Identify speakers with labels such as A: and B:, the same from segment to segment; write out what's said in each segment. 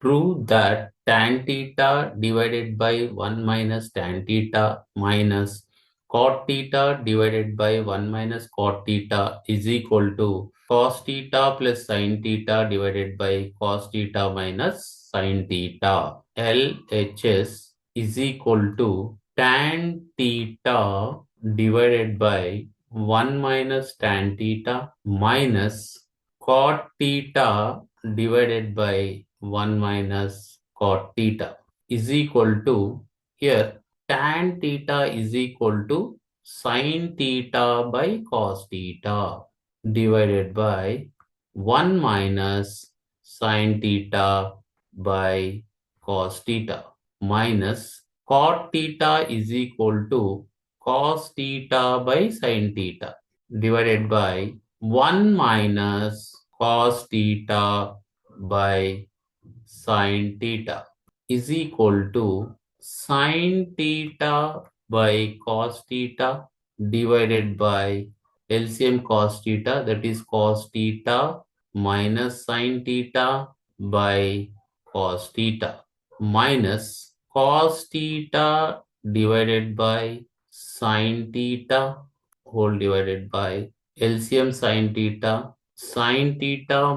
A: Prove that tan theta divided by 1 minus tan theta minus cot theta divided by 1 minus cot theta is equal to cos theta plus sin theta divided by cos theta minus sin theta. LHS is equal to tan theta divided by 1 minus tan theta minus cot theta divided by 1 minus cot theta is equal to, here tan theta is equal to sin theta by cos theta divided by 1 minus sin theta by cos theta minus cot theta is equal to cos theta by sin theta divided by 1 minus cos theta by sin theta is equal to sin theta by cos theta divided by LCM cos theta, that is cos theta minus sin theta by cos theta minus cos theta divided by sin theta whole divided by LCM sin theta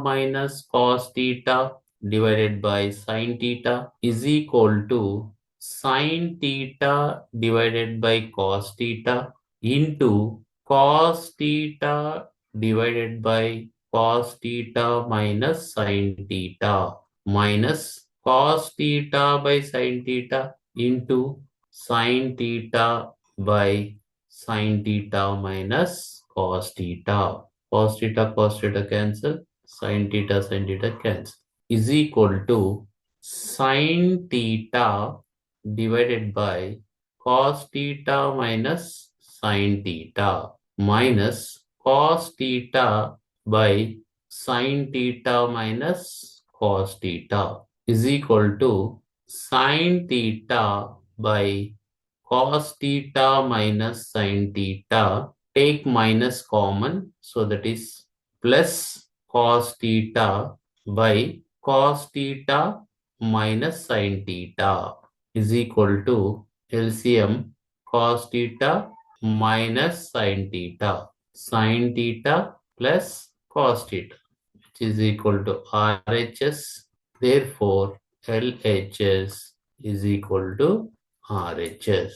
A: minus cos theta divided by sin theta is equal to sin theta divided by cos theta into cos theta divided by cos theta minus sin theta minus cos theta by sin theta into sin theta by sin theta minus cos theta. Cos theta cancel, sin theta cancel is equal to sin theta divided by cos theta minus sin theta minus cos theta by sin theta minus cos theta is equal to sin theta by cos theta minus sin theta. Take minus common, so that is plus cos theta by cos theta minus sin theta is equal to LCM cos theta minus sin theta plus cos theta, which is equal to RHS. Therefore, LHS is equal to RHS.